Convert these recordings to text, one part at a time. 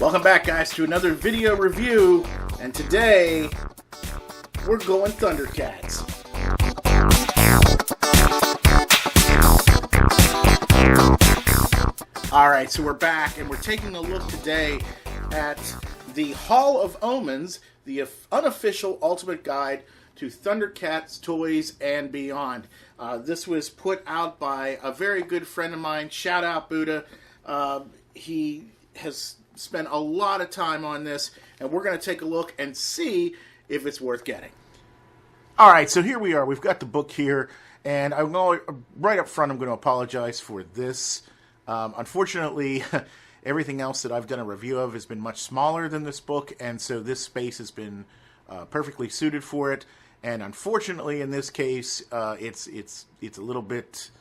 Welcome back, guys, to another video review, and today we're going Thundercats. Alright, so we're back, and we're taking a look today at the Hall of Omens, the unofficial ultimate guide to Thundercats toys and beyond. This was put out by a very good friend of mine. Shout out, Buddha. He has spent a lot of time on this, and we're going to take a look and see if it's worth getting. All right, so here we are. We've got the book here, and I'm going right up front. I'm going to apologize for this. Unfortunately, everything else that I've done a review of has been much smaller than this book, and so this space has been perfectly suited for it. And unfortunately, in this case, it's a little bit.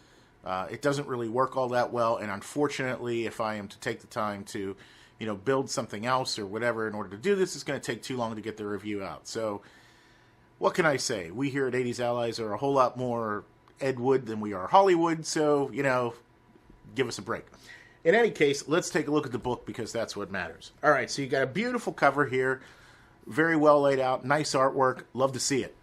It doesn't really work all that well. And unfortunately, if I am to take the time to, build something else or whatever in order to do this, it's going to take too long to get the review out. So, what can I say? We here at 80's Allies are a whole lot more Ed Wood than we are Hollywood. So, give us a break. In any case, let's take a look at the book because that's what matters. All right, so you got a beautiful cover here. Very well laid out. Nice artwork. Love to see it.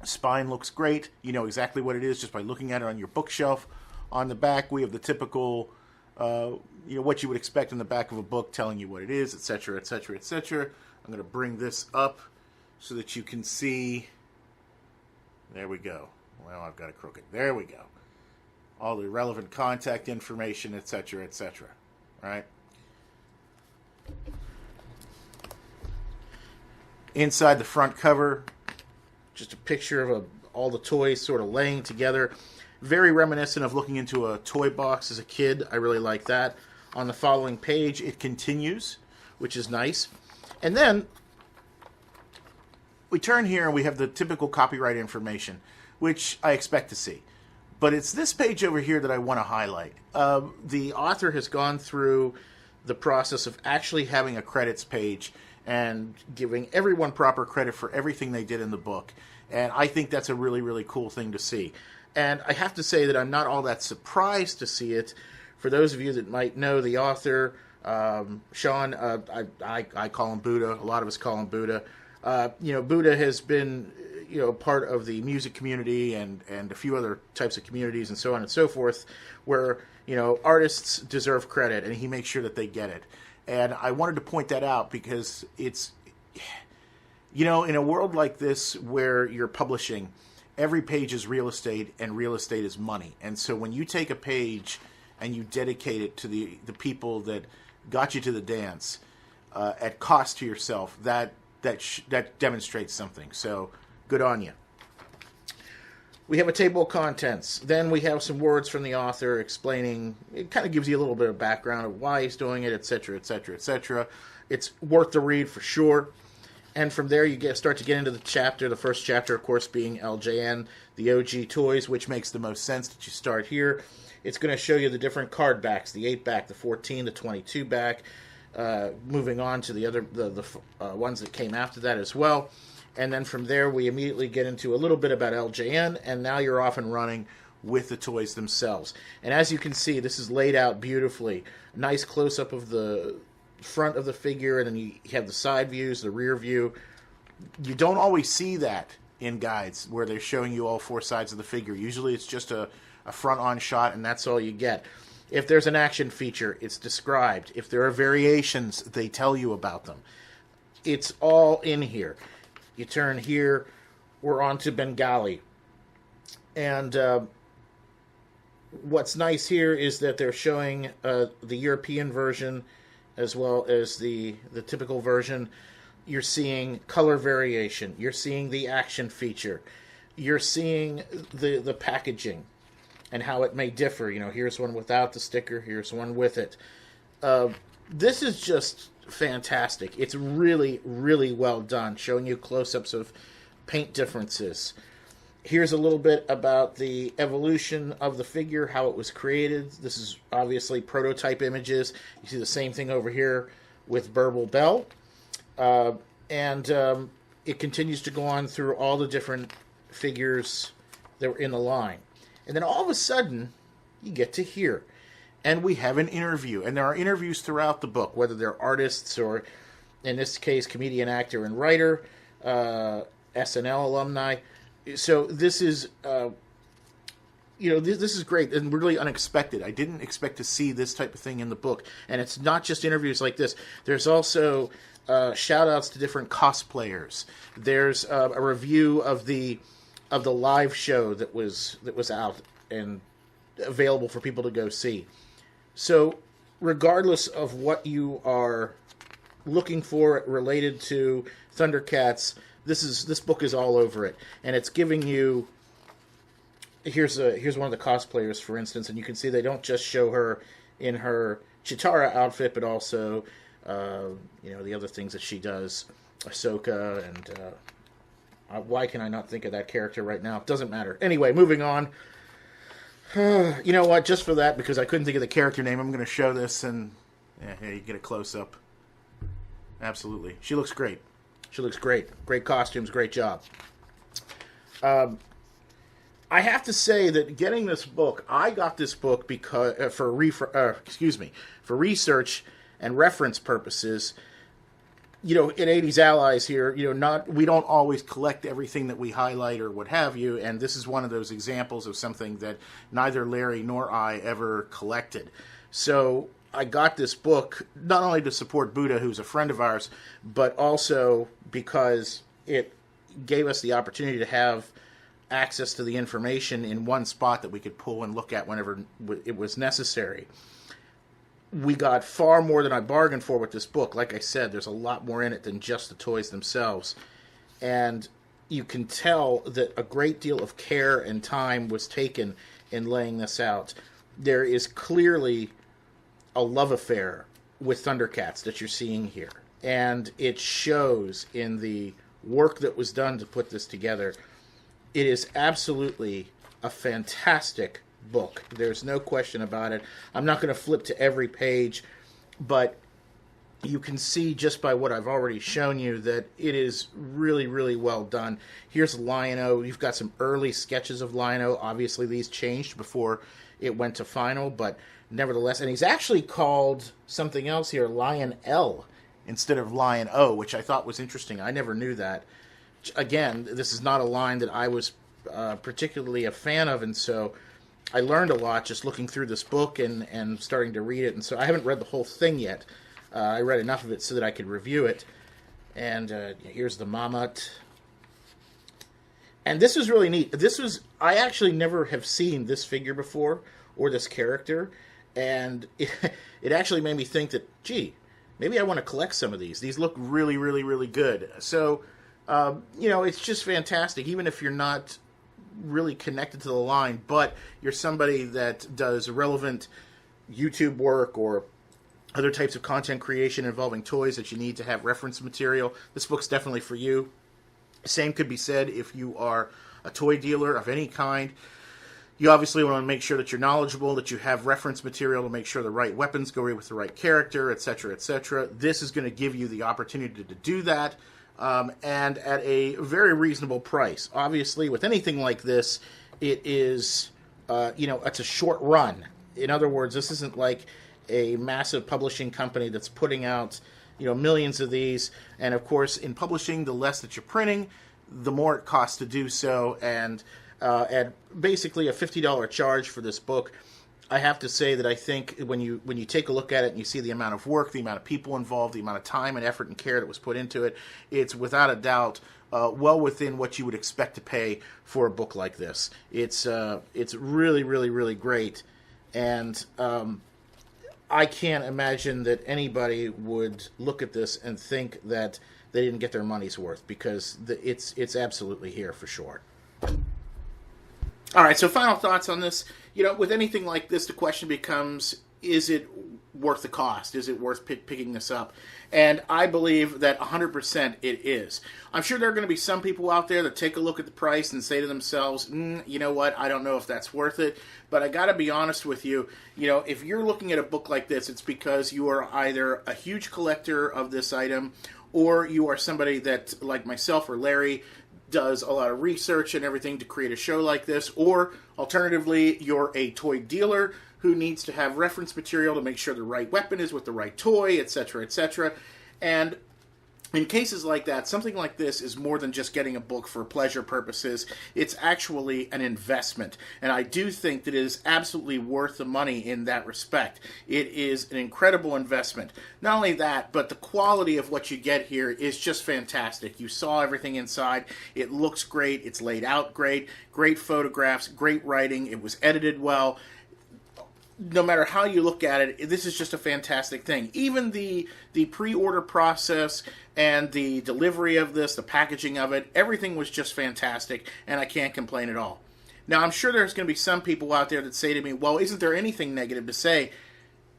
Spine looks great. You know exactly what it is just by looking at it on your bookshelf. On the back, we have the typical, what you would expect in the back of a book telling you what it is, etc., etc., etc. I'm going to bring this up so that you can see. There we go. Well, I've got it crooked. There we go. All the relevant contact information, etc., etc. All right. Inside the front cover, just a picture of all the toys sort of laying together. Very reminiscent of looking into a toy box as a kid. I really like that. On the following page, it continues, which is nice. And then we turn here and we have the typical copyright information, which I expect to see. But it's this page over here that I want to highlight. The author has gone through the process of actually having a credits page and giving everyone proper credit for everything they did in the book. And I think that's a really, really cool thing to see. And I have to say that I'm not all that surprised to see it. For those of you that might know the author, Sean, I call him Buddha. A lot of us call him Buddha. Buddha has been, part of the music community and a few other types of communities and so on and so forth, where, artists deserve credit, and he makes sure that they get it. And I wanted to point that out because it's, in a world like this where you're publishing, every page is real estate and real estate is money. And so when you take a page and you dedicate it to the people that got you to the dance at cost to yourself, that demonstrates something. So good on you. We have a table of contents. Then we have some words from the author explaining. It kind of gives you a little bit of background of why he's doing it, etc., etc., etc. It's worth the read for sure. And from there, you start to get into the chapter. The first chapter, of course, being LJN, the OG toys, which makes the most sense that you start here. It's going to show you the different card backs, the 8-back, the 14, the 22-back, moving on to the other the ones that came after that as well. And then from there, we immediately get into a little bit about LJN, and now you're off and running with the toys themselves. And as you can see, this is laid out beautifully. Nice close-up of the front of the figure, and then you have the side views, the rear view. You don't always see that in guides where they're showing you all four sides of the figure. Usually it's just a front-on shot, and that's all you get. If there's an action feature, it's described. If there are variations, they tell you about them. It's all in here. You turn here, we're on to Bengali. And what's nice here is that they're showing the European version as well as the typical version. You're seeing color variation. You're seeing the action feature. You're seeing the packaging and how it may differ. Here's one without the sticker. Here's one with it. This is just fantastic. It's really, really well done, showing you close-ups of paint differences. Here's a little bit about the evolution of the figure, how it was created. This is obviously prototype images. You see the same thing over here with Burble Bell. And it continues to go on through all the different figures that were in the line. And then all of a sudden, you get to here. and we have an interview. And there are interviews throughout the book, whether they're artists or, in this case, comedian, actor, and writer, SNL alumni. So this is, this is great and really unexpected. I didn't expect to see this type of thing in the book. And it's not just interviews like this. There's also shout-outs to different cosplayers. There's a review of the live show that was out and available for people to go see. So regardless of what you are looking for related to Thundercats, this book is all over it, and it's giving you. Here's one of the cosplayers, for instance, and you can see they don't just show her in her Chitara outfit, but also the other things that she does, Ahsoka, and why can I not think of that character right now? It doesn't matter. Anyway, moving on. You know what? Just for that, because I couldn't think of the character name, I'm going to show this, and here you get a close-up. Absolutely. She looks great. She looks great. Great costumes, great job. I have to say that getting this book, I got this book because for research and reference purposes. In 80's Allies here, we don't always collect everything that we highlight or what have you, and this is one of those examples of something that neither Larry nor I ever collected. So I got this book not only to support Buddha, who's a friend of ours, but also because it gave us the opportunity to have access to the information in one spot that we could pull and look at whenever it was necessary. We got far more than I bargained for with this book. Like I said, there's a lot more in it than just the toys themselves. And you can tell that a great deal of care and time was taken in laying this out. There is clearly a love affair with Thundercats that you're seeing here. And it shows in the work that was done to put this together. It is absolutely a fantastic book. There's no question about it. I'm not going to flip to every page, but you can see just by what I've already shown you that it is really, really well done. Here's Lion-O. You've got some early sketches of Lion-O. Obviously, these changed before it went to final, but nevertheless, and he's actually called something else here, Lion-L, instead of Lion-O, which I thought was interesting. I never knew that. Again, this is not a line that I was particularly a fan of, and so I learned a lot just looking through this book and starting to read it. And so I haven't read the whole thing yet. I read enough of it so that I could review it. And here's the Mamut. And this was really neat. I actually never have seen this figure before, or this character. And it actually made me think that, gee, maybe I want to collect some of these. These look really, really, really good. So, it's just fantastic, even if you're not really connected to the line, but you're somebody that does relevant YouTube work or other types of content creation involving toys that you need to have reference material. This book's definitely for you. Same could be said if you are a toy dealer of any kind. You obviously want to make sure that you're knowledgeable, that you have reference material to make sure the right weapons go with the right character, etc., etc. This is going to give you the opportunity to do that. And at a very reasonable price. Obviously, with anything like this, it is, it's a short run. In other words, this isn't like a massive publishing company that's putting out, millions of these. And of course, in publishing, the less that you're printing, the more it costs to do so. And at basically a $50 charge for this book, I have to say that I think when you take a look at it and you see the amount of work, the amount of people involved, the amount of time and effort and care that was put into it, it's without a doubt well within what you would expect to pay for a book like this. It's really, really, really great, and I can't imagine that anybody would look at this and think that they didn't get their money's worth, because it's absolutely here for sure. All right, so final thoughts on this. With anything like this, the question becomes, is it worth the cost? Is it worth picking this up? And I believe that 100% it is. I'm sure there are going to be some people out there that take a look at the price and say to themselves, you know what, I don't know if that's worth it. But I got to be honest with you, if you're looking at a book like this, it's because you are either a huge collector of this item, or you are somebody that, like myself or Larry, does a lot of research and everything to create a show like this, or alternatively, you're a toy dealer who needs to have reference material to make sure the right weapon is with the right toy, etc., etc. And in cases like that, something like this is more than just getting a book for pleasure purposes. It's actually an investment. And I do think that it is absolutely worth the money in that respect. It is an incredible investment. Not only that, but the quality of what you get here is just fantastic. You saw everything inside. It looks great. It's laid out great. Great photographs, great writing. It was edited well. No matter how you look at it, this is just a fantastic thing. Even the pre-order process and the delivery of this, the packaging of it, everything was just fantastic, and I can't complain at all. Now, I'm sure there's going to be some people out there that say to me, well, isn't there anything negative to say?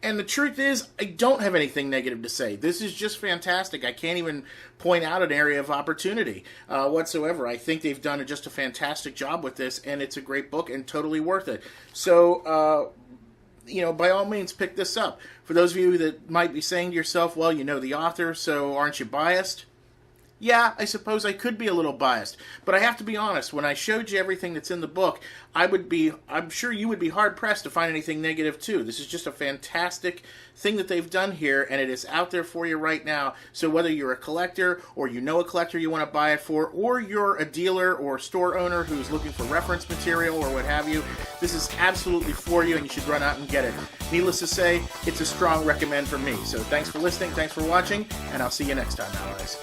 And the truth is, I don't have anything negative to say. This is just fantastic. I can't even point out an area of opportunity whatsoever. I think they've done just a fantastic job with this, and it's a great book and totally worth it. So, by all means, pick this up. For those of you that might be saying to yourself, well, you know the author, so aren't you biased? Yeah, I suppose I could be a little biased, but I have to be honest. When I showed you everything that's in the book, I'm sure you would be hard-pressed to find anything negative, too. This is just a fantastic thing that they've done here, and it is out there for you right now. So whether you're a collector, or you know a collector you want to buy it for, or you're a dealer or store owner who's looking for reference material or what have you, this is absolutely for you, and you should run out and get it. Needless to say, it's a strong recommend from me. So thanks for listening, thanks for watching, and I'll see you next time, allies.